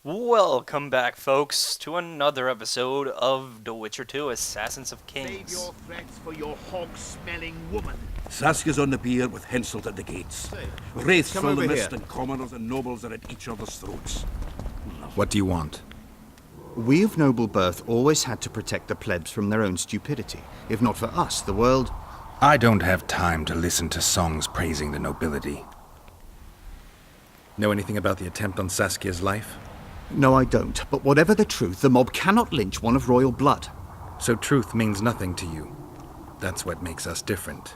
Welcome back, folks, to another episode of The Witcher 2: Assassins of Save Kings. your threats for your hog-smelling woman. Saskia's on the pier with Henselt at the gates. Wraiths come fill the over mist here. and commoners and nobles are at each other's throats. What do you want? We of noble birth always had to protect the plebs from their own stupidity. If not for us, the world... I don't have time to listen to songs praising the nobility. Know anything about the attempt on Saskia's life? No, I don't. But whatever the truth, the mob cannot lynch one of royal blood. So truth means nothing to you. That's what makes us different.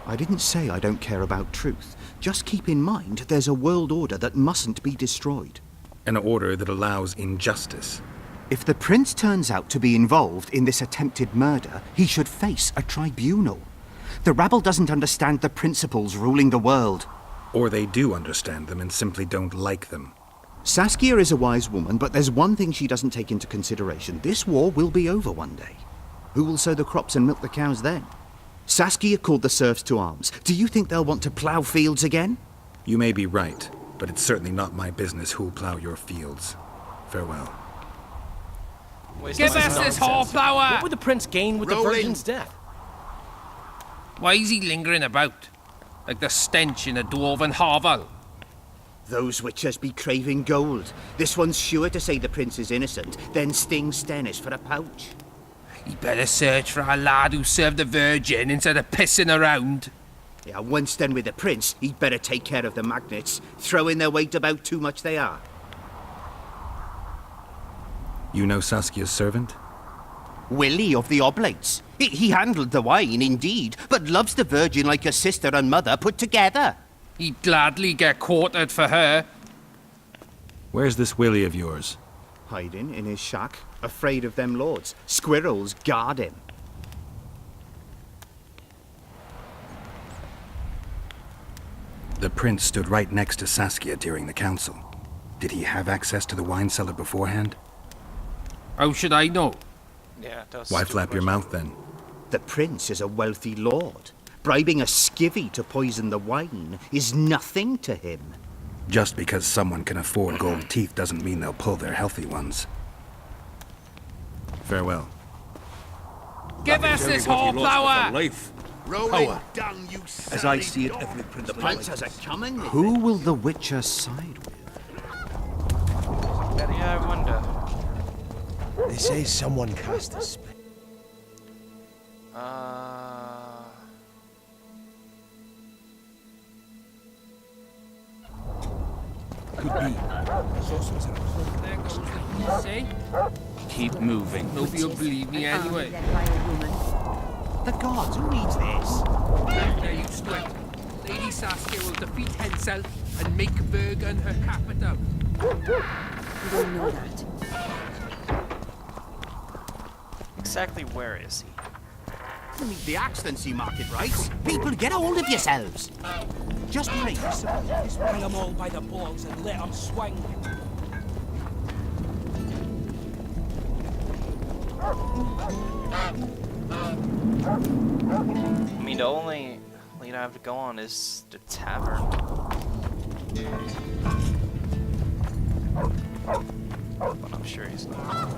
I didn't say I don't care about truth. Just keep in mind there's a world order that mustn't be destroyed. An order that allows injustice. If the prince turns out to be involved in this attempted murder, he should face a tribunal. The rabble doesn't understand the principles ruling the world. Or they do understand them and simply don't like them. Saskia is a wise woman, but there's one thing she doesn't take into consideration. This war will be over one day. Who will sow the crops and milk the cows then? Saskia called the serfs to arms. Do you think they'll want to plough fields again? You may be right, but it's certainly not my business who'll plow your fields. Farewell. Give us this whole flower! What would the prince gain with Rolling. the virgin's death? Why is he lingering about? Like the stench in a dwarven hovel? Those witchers be craving gold. This one's sure to say the prince is innocent, then sting Stennis for a pouch. He better search for a lad who served the Virgin instead of pissing around. Yeah, once done with the prince, he'd better take care of the magnets. Throwing their weight about too much they are. You know Saskia's servant? Willie of the Oblates. He handled the wine, indeed, but loves the Virgin like a sister and mother put together. He'd gladly get quartered for her. Where's this Willie of yours? Hiding in his shack, afraid of them lords. Squirrels guard him. The prince stood right next to Saskia during the council. Did he have access to the wine cellar beforehand? How should I know? Yeah, that was Why a stupid flap your question. mouth then? The prince is a wealthy lord. Bribing a skivvy to poison the wine is nothing to him. Just because someone can afford gold teeth doesn't mean they'll pull their healthy ones. Farewell. Give us this whole flower! Life. Rolling Power. down, you As I silly see it, dog. every prince The prince has a coming. Who will the witcher side with? Yeah, I wonder. They say someone cast a spell. Could be. There goes the say. Keep moving. Nobody will believe me anyway. The gods, who needs this? They're used to it. Lady Saskia will defeat Henselt and make Bergen her capital. You don't know that. Exactly where is he? You need the Excellency market rights. People, get a hold of yourselves. Just pray. Bring them all by the balls and let them swing. I mean, the only lead I have to go on is the tavern. But I'm sure he's not.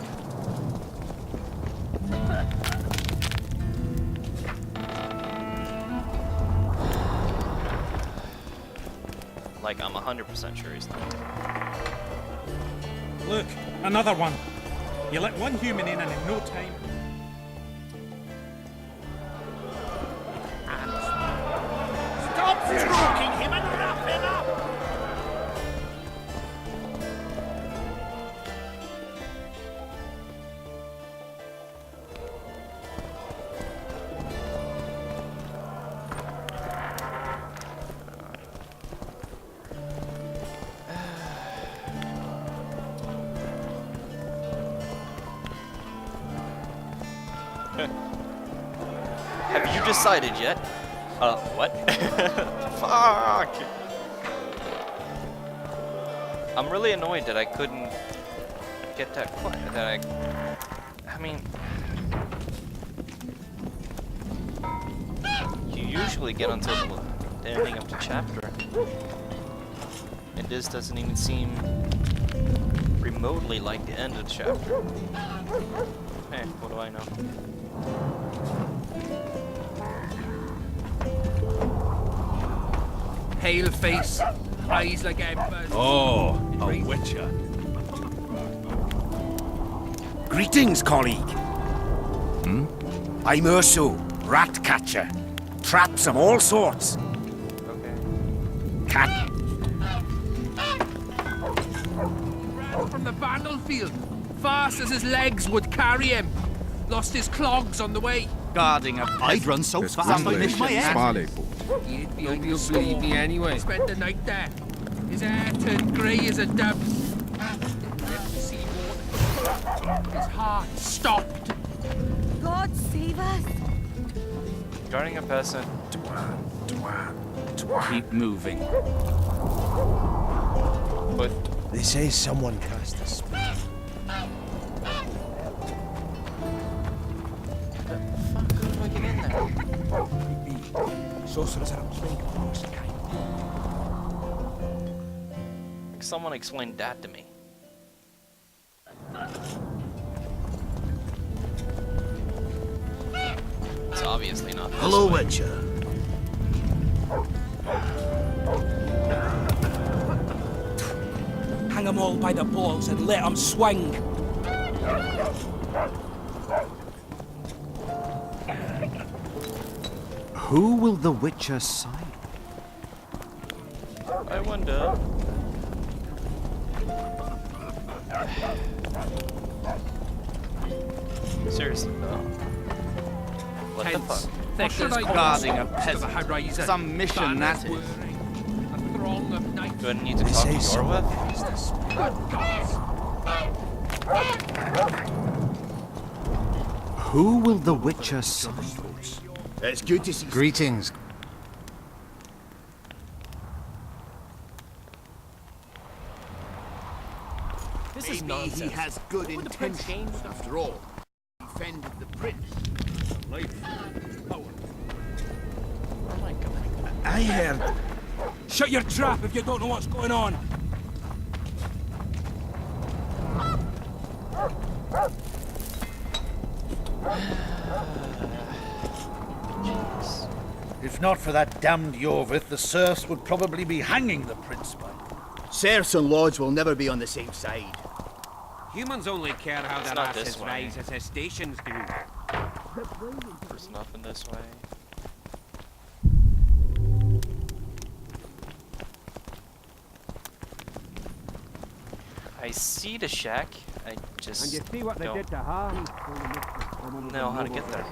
Like, I'm 100% sure he's not. Look, another one. You let one human in and in no time... Stop stroking him and wrap him up! Have you decided yet? What? Fuck! I'm really annoyed that I couldn't get that I mean... You usually get until the ending of the chapter. And this doesn't even seem remotely like the end of the chapter. Hey, what do I know? Pale face, eyes like embers. Oh, a witcher. Greetings, colleague. I'm Urso, rat catcher. Traps of all sorts. Okay. Cat. Ran from the battlefield, fast as his legs would carry him. Lost his clogs on the way. Guarding a I'd run so fast I'd miss my head. You'd believe me anyway. Spent the night there. His hair turned grey as a dove's. Didn't live to see more. His heart stopped. God save us! Guarding a person. Keep moving. But They say someone cast a spell. how do I get in there? Sorcerers are a plague of the worst kind. Like someone explained that to me. It's obviously not this Hello, way. Witcher. Hang 'em all by the balls and let 'em swing. Who will the Witcher side? I wonder. Seriously though. What the fuck? Thick should as I guarding a peasant? horizon. Some mission that Banners is. whirring, a throng of knights. Do I need to They talk say to someone Yorwith? cast a spell. Good gods. Who will the Witcher side? It's good to see. Greetings. Maybe he has good intentions after all. Defended the prince. I heard Shut your trap if you don't know what's going on. If not for that damned Yorvith, the serfs would probably be hanging the prince by now. Serfs and lords will never be on the same side. Humans only care how It's their not this asses way. rise as their stations do. There's nothing this way. I see the shack. I just And you see what they don't did to her? know how to get there.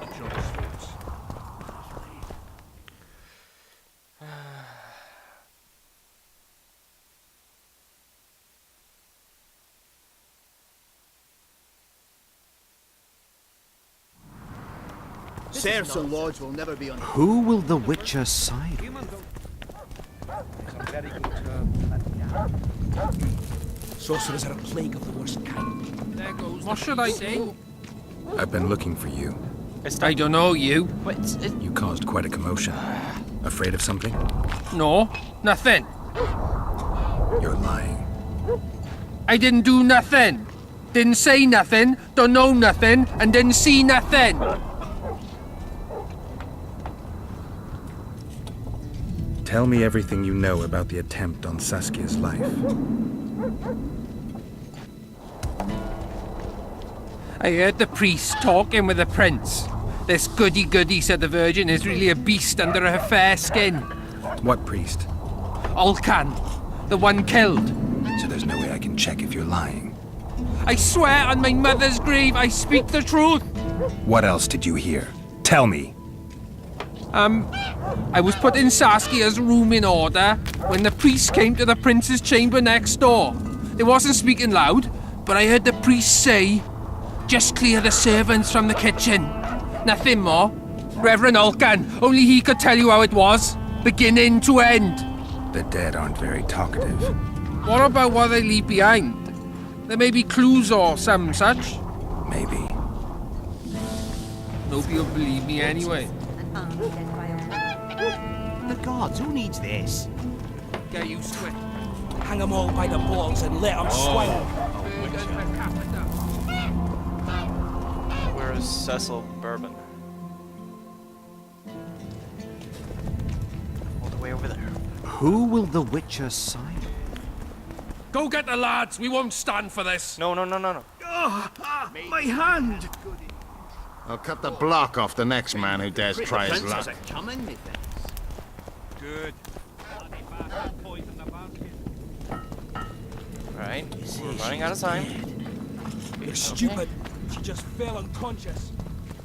Serfs and lords will never be on. Who will the Witcher side? very good sorcerers are a plague of the worst kind. There goes. What should I say? I've been looking for you. I don't know you. Wait, You caused quite a commotion. Afraid of something? No, nothing. You're lying. I didn't do nothing. Didn't say nothing, don't know nothing, and didn't see nothing. Tell me everything you know about the attempt on Saskia's life. I heard the priest talking with the prince. This goody-goody said the virgin is really a beast under her fair skin. What priest? Ulcan, the one killed. So there's no way I can check if you're lying. I swear on my mother's grave I speak the truth. What else did you hear? Tell me. I was putting Saskia's room in order when the priest came to the prince's chamber next door. They wasn't speaking loud, but I heard the priest say, "Just clear the servants from the kitchen." Nothing more. Reverend Ulcan, only he could tell you how it was, beginning to end. The dead aren't very talkative. What about what they leave behind? There may be clues or some such. Maybe. Nobody will believe me anyway. An army led by a The gods, who needs this? Get used to it. Hang them all by the balls and let them swing. Where is Cecil Bourbon? All the way over there. Who will the Witcher sign? Go get the lads. We won't stand for this. No, no, no, no, no. My hand! I'll cut the block off the next man who dares try his luck. Good. Right, we're running out of time. You're stupid. She just fell unconscious.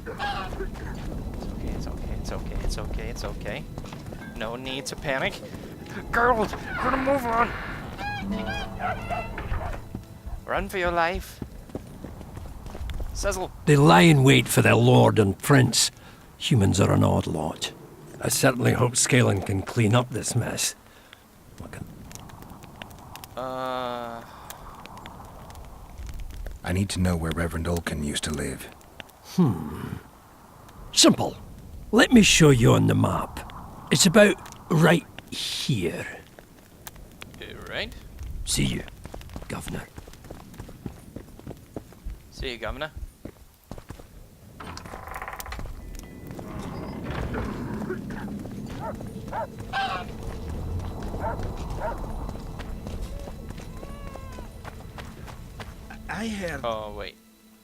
It's okay, it's okay, it's okay, it's okay. No need to panic. Girls, gotta move on. Run for your life. Cecil. They lie in wait for their lord and prince. Humans are an odd lot. I certainly hope Scalen can clean up this mess. I need to know where Reverend Olkin used to live. Simple. Let me show you on the map. It's about right here. Right? See you, Governor. See you, Governor. I heard. Oh, wait.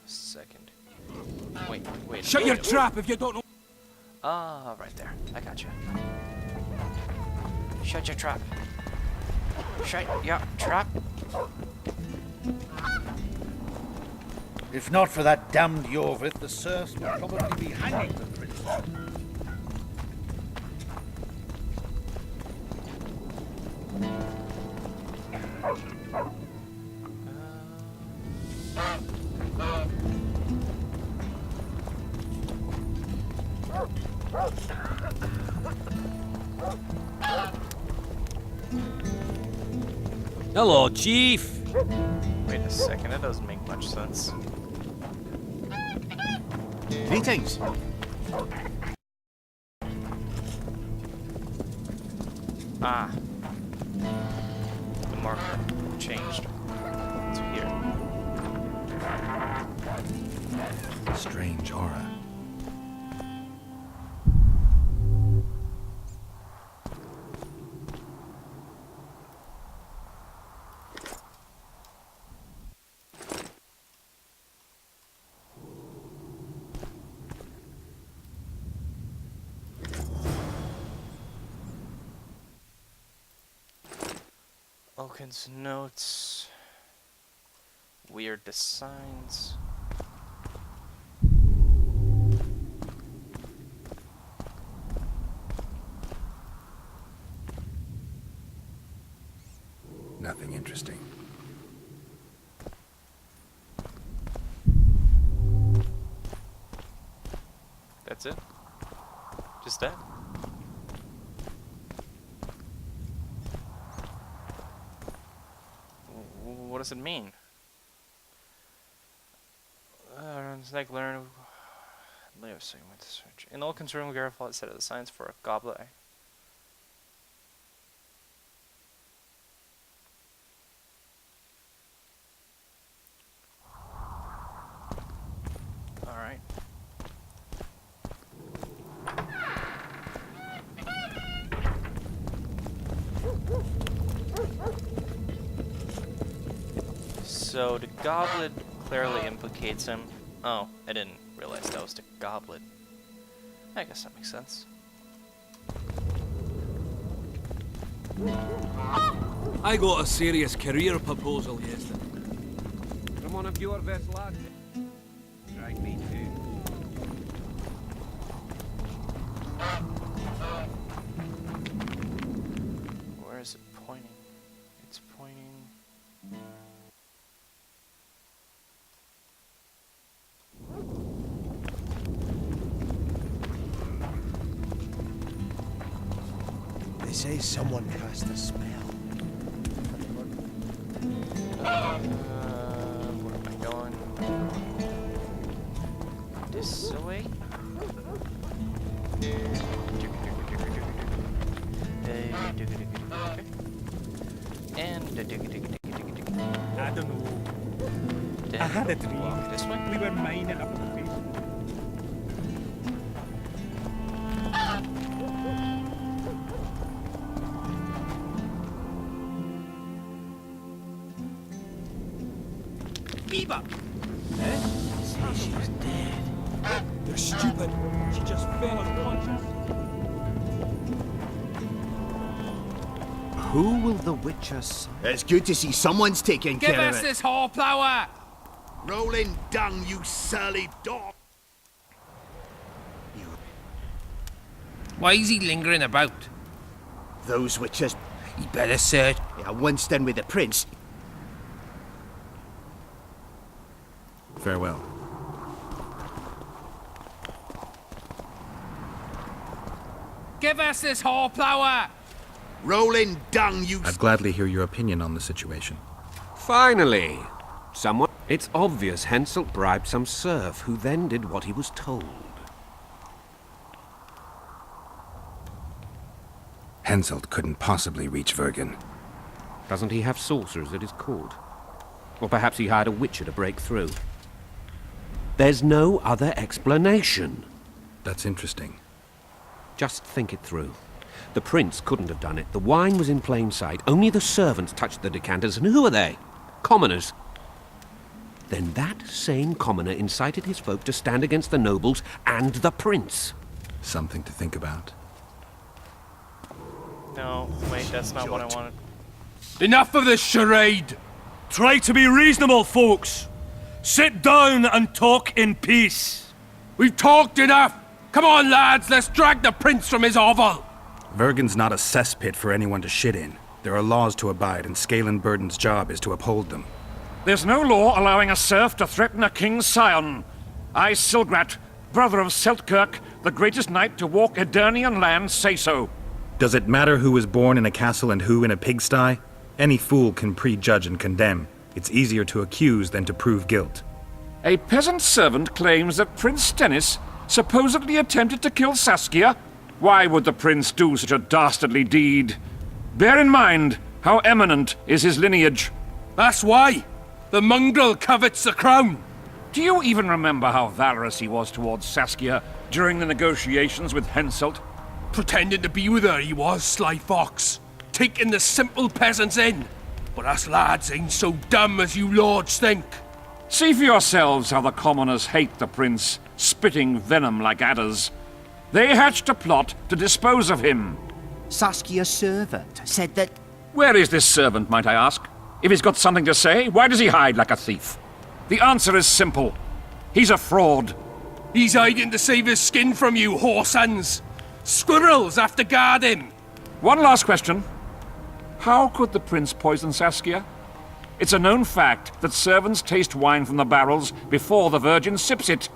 A second. Wait. Shut your trap if you don't know. Ah, right there. I got you. Shut your trap. Shut your trap. If not for that damned Yorvith, the serfs would probably be hanging the prince. Hello, Chief. Wait a second, it doesn't make much sense. Greetings. Ah. The marker changed to here. Strange aura. Olkin's notes. Weird designs. Nothing interesting. That's it? Just that? What does it mean? It's like learn. Later, so you went to search. In Olkin's room, Garofalt set of the signs for a goblet. Alright. So the goblet clearly implicates him. Oh, I didn't realize that was the goblet. I guess that makes sense. I got a serious career proposal yesterday. From one of your vets, lad. Drag me too. Where is it pointing? It's pointing... They say someone cast a spell. Where am I going? This way? And I don't know. I had a dream. This way? We were mining up the basement. Beaver! Say she was dead. You're stupid. She just fell unconscious. Who will the Witcher sign? It's good to see someone's taking Give care us of it. this horsepower! Rolling dung, you surly dog! Why is he lingering about? Those Witchers. He better search. Yeah, once done with the prince. Farewell. Give us this horsepower! Rolling dung, you... I'd gladly hear your opinion on the situation. Finally! Someone... It's obvious Henselt bribed some serf, who then did what he was told. Henselt couldn't possibly reach Vergen. Doesn't he have sorcerers at his court? Or perhaps he hired a witcher to break through. There's no other explanation. That's interesting. Just think it through. The prince couldn't have done it. The wine was in plain sight. Only the servants touched the decanters, and who are they? Commoners. Then that same commoner incited his folk to stand against the nobles and the prince. Something to think about. No, wait, that's not what I wanted. Enough of this charade! Try to be reasonable, folks. Sit down and talk in peace. We've talked enough! Come on, lads, let's drag the prince from his hovel! Vergen's not a cesspit for anyone to shit in. There are laws to abide, and Scalen Burden's job is to uphold them. There's no law allowing a serf to threaten a king's scion. I, Silgrat, brother of Seltkirk, the greatest knight to walk Edirnian land, say so. Does it matter who was born in a castle and who in a pigsty? Any fool can prejudge and condemn. It's easier to accuse than to prove guilt. A peasant servant claims that Prince Stennis supposedly attempted to kill Saskia. Why would the prince do such a dastardly deed? Bear in mind how eminent is his lineage. That's why! The mongrel covets the crown! Do you even remember how valorous he was towards Saskia during the negotiations with Henselt? Pretending to be with her, he was, sly fox. Taking the simple peasants in. But us lads ain't so dumb as you lords think. See for yourselves how the commoners hate the prince, spitting venom like adders. They hatched a plot to dispose of him. Saskia's servant said that... Where is this servant, might I ask? If he's got something to say, why does he hide like a thief? The answer is simple. He's a fraud. He's hiding to save his skin from you, whoresons. Squirrels have to guard him. One last question. How could the prince poison Saskia? It's a known fact that servants taste wine from the barrels before the Virgin sips it.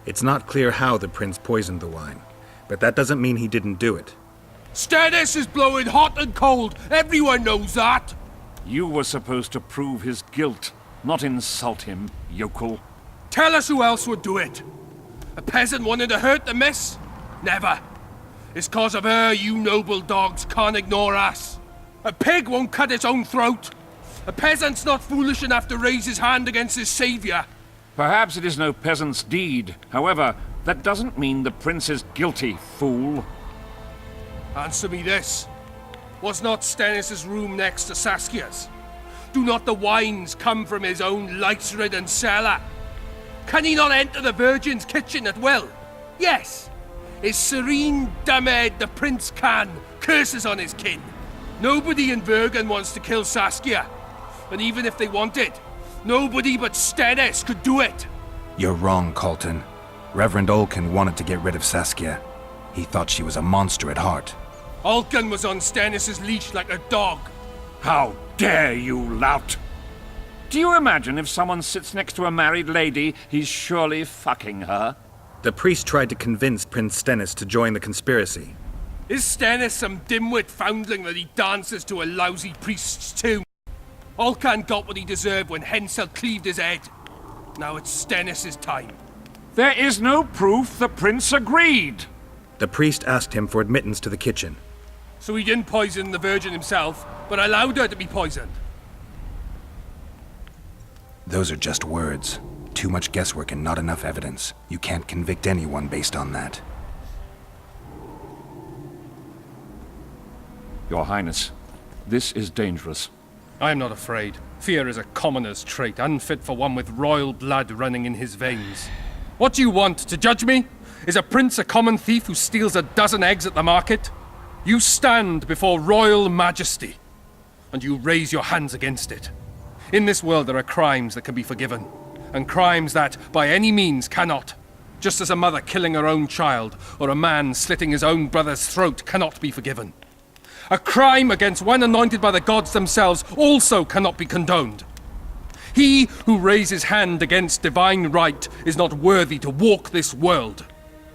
It's not clear how the prince poisoned the wine, but that doesn't mean he didn't do it. Stennis is blowing hot and cold. Everyone knows that. You were supposed to prove his guilt, not insult him, yokel. Tell us who else would do it. A peasant wanted to hurt the miss? Never. It's cause of her you noble dogs can't ignore us. A pig won't cut its own throat. A peasant's not foolish enough to raise his hand against his savior. Perhaps it is no peasant's deed. However, that doesn't mean the prince is guilty, fool. Answer me this. Was not Stennis' room next to Saskia's? Do not the wines come from his own lice-ridden cellar? Can he not enter the Virgin's kitchen at will? Yes. His serene dumbhead the prince can. Curses on his kin. Nobody in Vergen wants to kill Saskia. And even if they wanted, nobody but Stennis could do it. You're wrong, Colton. Reverend Olkin wanted to get rid of Saskia. He thought she was a monster at heart. Olkin was on Stennis' leash like a dog. How dare you, lout! Do you imagine if someone sits next to a married lady, he's surely fucking her? The priest tried to convince Prince Stennis to join the conspiracy. Is Stennis some dimwit foundling that he dances to a lousy priest's tune? Olcan got what he deserved when Henselt cleaved his head. Now it's Stennis' time. There is no proof the prince agreed. The priest asked him for admittance to the kitchen. So he didn't poison the Virgin himself, but allowed her to be poisoned. Those are just words. Too much guesswork and not enough evidence. You can't convict anyone based on that. Your Highness, this is dangerous. I am not afraid. Fear is a commoner's trait, unfit for one with royal blood running in his veins. What do you want, to judge me? Is a prince a common thief who steals a dozen eggs at the market? You stand before royal majesty, and you raise your hands against it. In this world there are crimes that can be forgiven, and crimes that, by any means, cannot. Just as a mother killing her own child, or a man slitting his own brother's throat cannot be forgiven. A crime against one anointed by the gods themselves also cannot be condoned. He who raises hand against divine right is not worthy to walk this world.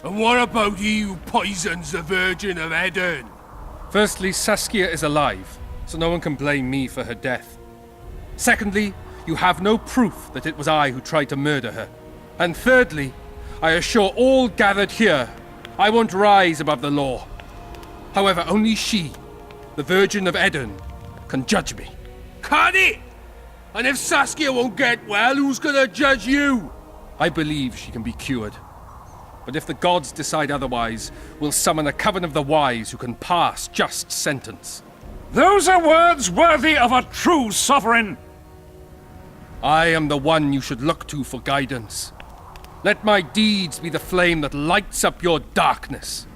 And what about he who poisons the Virgin of Edern? Firstly, Saskia is alive, so no one can blame me for her death. Secondly, you have no proof that it was I who tried to murder her. And thirdly, I assure all gathered here, I won't rise above the law. However, only she, the Virgin of Edern, can judge me. Can it? And if Saskia won't get well, who's gonna judge you? I believe she can be cured. But if the gods decide otherwise, we'll summon a coven of the wise who can pass just sentence. Those are words worthy of a true sovereign! I am the one you should look to for guidance. Let my deeds be the flame that lights up your darkness.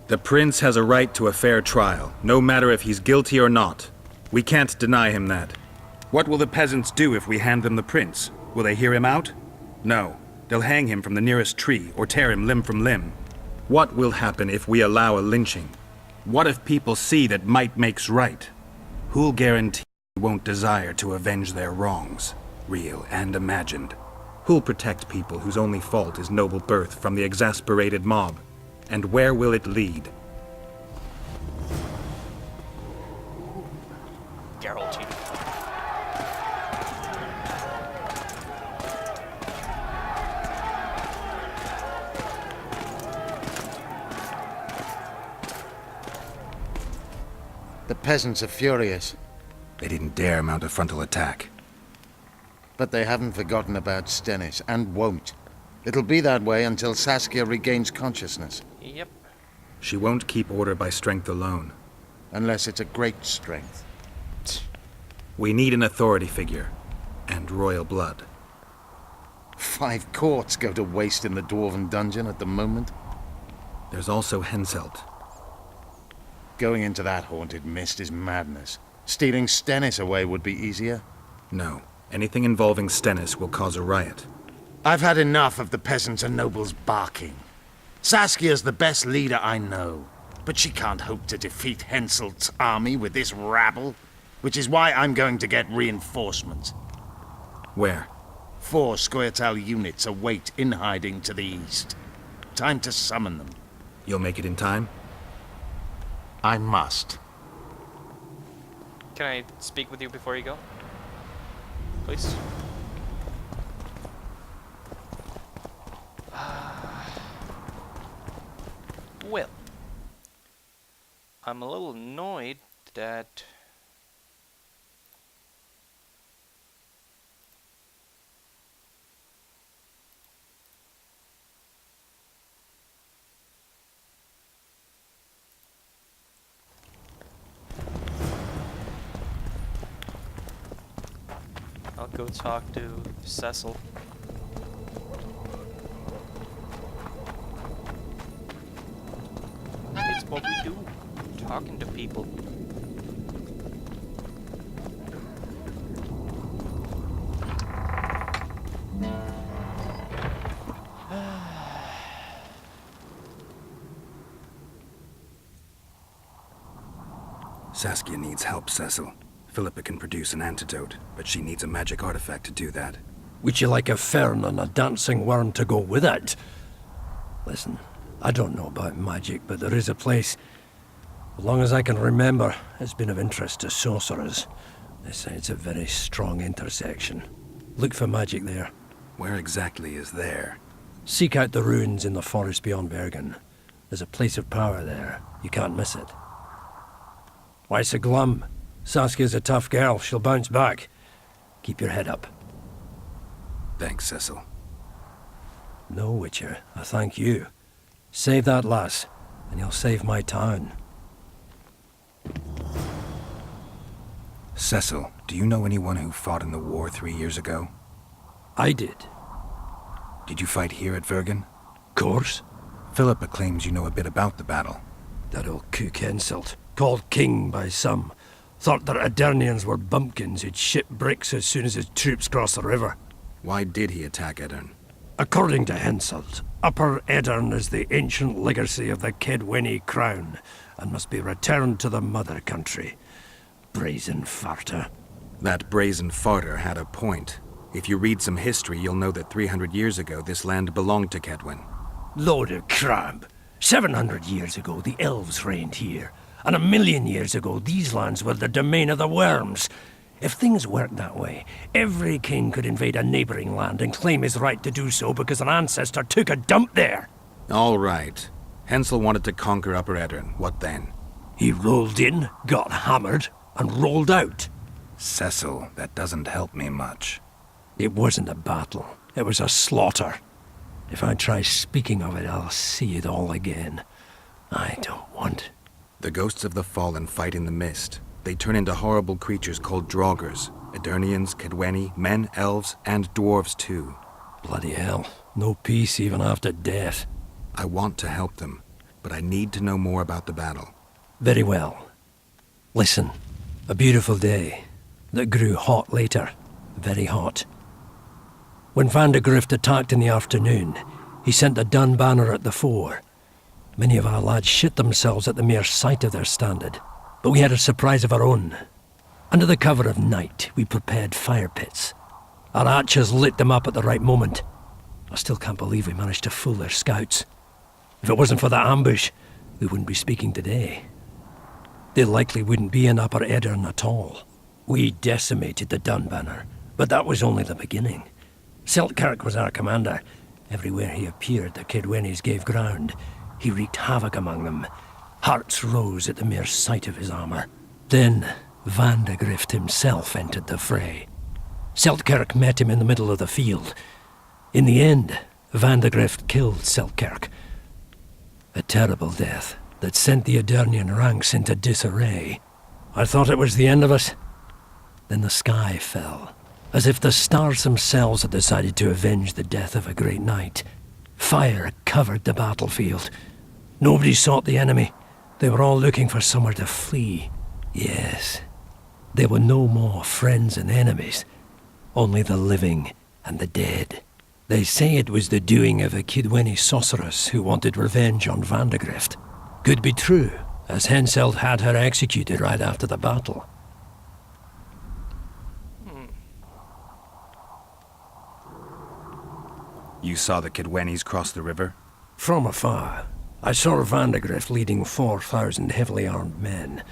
The prince has a right to a fair trial, no matter if he's guilty or not. We can't deny him that. What will the peasants do if we hand them the prince? Will they hear him out? No. They'll hang him from the nearest tree or tear him limb from limb. What will happen if we allow a lynching? What if people see that might makes right? Who'll guarantee he won't desire to avenge their wrongs, real and imagined? Who'll protect people whose only fault is noble birth from the exasperated mob? And where will it lead? Geralt, you. The peasants are furious. They didn't dare mount a frontal attack. But they haven't forgotten about Stennis, and won't. It'll be that way until Saskia regains consciousness. Yep. She won't keep order by strength alone. Unless it's a great strength. We need an authority figure. And royal blood. 5 courts go to waste in the Dwarven dungeon at the moment. There's also Henselt. Going into that haunted mist is madness. Stealing Stennis away would be easier. No. Anything involving Stennis will cause a riot. I've had enough of the peasants and nobles barking. Saskia's the best leader I know, but she can't hope to defeat Henselt's army with this rabble, which is why I'm going to get reinforcements. Where? 4 Scoia'tael units await in hiding to the east. Time to summon them. You'll make it in time? I must. Can I speak with you before you go? Please? Well, I'm a little annoyed that I'll go talk to Cecil. It's what we do, talking to people. Saskia needs help, Cecil. Philippa can produce an antidote, but she needs a magic artifact to do that. Would you like a fern and a dancing worm to go with it? Listen, I don't know about magic, but there is a place, as long as I can remember, it's been of interest to sorcerers. They say it's a very strong intersection. Look for magic there. Where exactly is there? Seek out the ruins in the forest beyond Bergen. There's a place of power there. You can't miss it. Why so glum? Saskia's a tough girl. She'll bounce back. Keep your head up. Thanks, Cecil. No, Witcher. I thank you. Save that lass, and you'll save my town. Cecil, do you know anyone who fought in the war 3 years ago? I did. Did you fight here at Vergen? Course. Philippa claims you know a bit about the battle. That old cook Henselt, called king by some, thought that Aedirnians were bumpkins who'd ship bricks as soon as his troops crossed the river. Why did he attack Edirn? According to Henselt, Upper Edirn is the ancient legacy of the Kedweni crown and must be returned to the mother country. Brazen farter. That brazen farter had a point. If you read some history, you'll know that 300 years ago this land belonged to Kedwen. Load of crab. 700 years ago the elves reigned here, and 1,000,000 years ago these lands were the domain of the worms. If things worked that way, every king could invade a neighboring land and claim his right to do so because an ancestor took a dump there. All right. Hensel wanted to conquer Upper Edirn. What then? He rolled in, got hammered, and rolled out. Cecil, that doesn't help me much. It wasn't a battle. It was a slaughter. If I try speaking of it, I'll see it all again. I don't want... The ghosts of the fallen fight in the mist. They turn into horrible creatures called Draugrs. Aedirnians, Kedweni, men, elves, and dwarves too. Bloody hell. No peace even after death. I want to help them, but I need to know more about the battle. Very well. Listen. A beautiful day that grew hot later. Very hot. When Vandegrift attacked in the afternoon, he sent a dun banner at the fore. Many of our lads shit themselves at the mere sight of their standard, but we had a surprise of our own. Under the cover of night, we prepared fire pits. Our archers lit them up at the right moment. I still can't believe we managed to fool their scouts. If it wasn't for that ambush, we wouldn't be speaking today. They likely wouldn't be in Upper Edirn at all. We decimated the dun banner, but that was only the beginning. Seltkirk was our commander. Everywhere he appeared, the Kedwenis gave ground. He wreaked havoc among them. Hearts rose at the mere sight of his armor. Then, Vandegrift himself entered the fray. Seltkirk met him in the middle of the field. In the end, Vandegrift killed Seltkirk. A terrible death that sent the Aedirnian ranks into disarray. I thought it was the end of us. Then the sky fell, as if the stars themselves had decided to avenge the death of a great knight. Fire covered the battlefield. Nobody sought the enemy. They were all looking for somewhere to flee. Yes, there were no more friends and enemies, only the living and the dead. They say it was the doing of a Kedweni sorceress who wanted revenge on Vandegrift. Could be true, as Henselt had her executed right after the battle. You saw the Kedwenis cross the river? From afar. I saw Vandegrift leading 4,000 heavily armed men.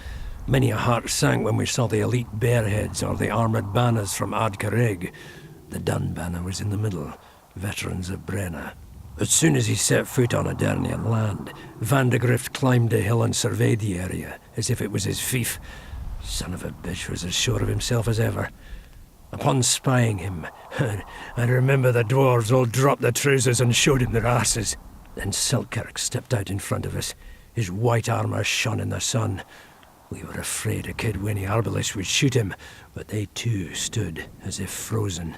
Many a heart sank when we saw the elite bearheads or the armoured banners from Ardcarrig. The dun banner was in the middle, veterans of Brenna. As soon as he set foot on Aedirnian land, Vandegrift climbed a hill and surveyed the area, as if it was his fief. Son of a bitch was as sure of himself as ever. Upon spying him, I remember the dwarves all dropped their trousers and showed him their asses. Then Seltkirk stepped out in front of us. His white armour shone in the sun. We were afraid a Kedweni arbalist would shoot him, but they too stood as if frozen,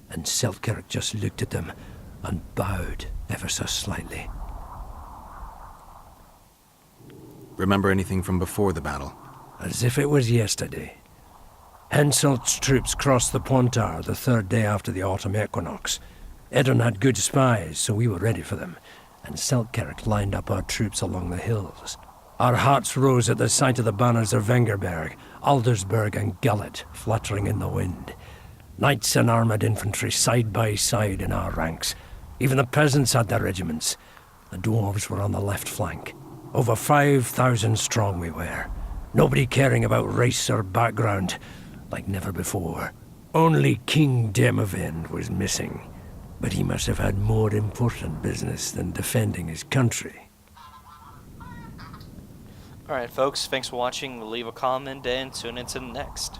and Seltkirk just looked at them and bowed ever so slightly. Remember anything from before the battle? As if it was yesterday. Henselt's troops crossed the Pontar the third day after the autumn equinox. Edirn had good spies, so we were ready for them, and Seltkirk lined up our troops along the hills. Our hearts rose at the sight of the banners of Vengerberg, Aldersberg and Gullet fluttering in the wind. Knights and armoured infantry side by side in our ranks. Even the peasants had their regiments. The dwarves were on the left flank. Over 5,000 strong we were. Nobody caring about race or background, like never before. Only King Demavend was missing. But he must have had more important business than defending his country. Alright folks, thanks for watching. Leave a comment and tune into the next.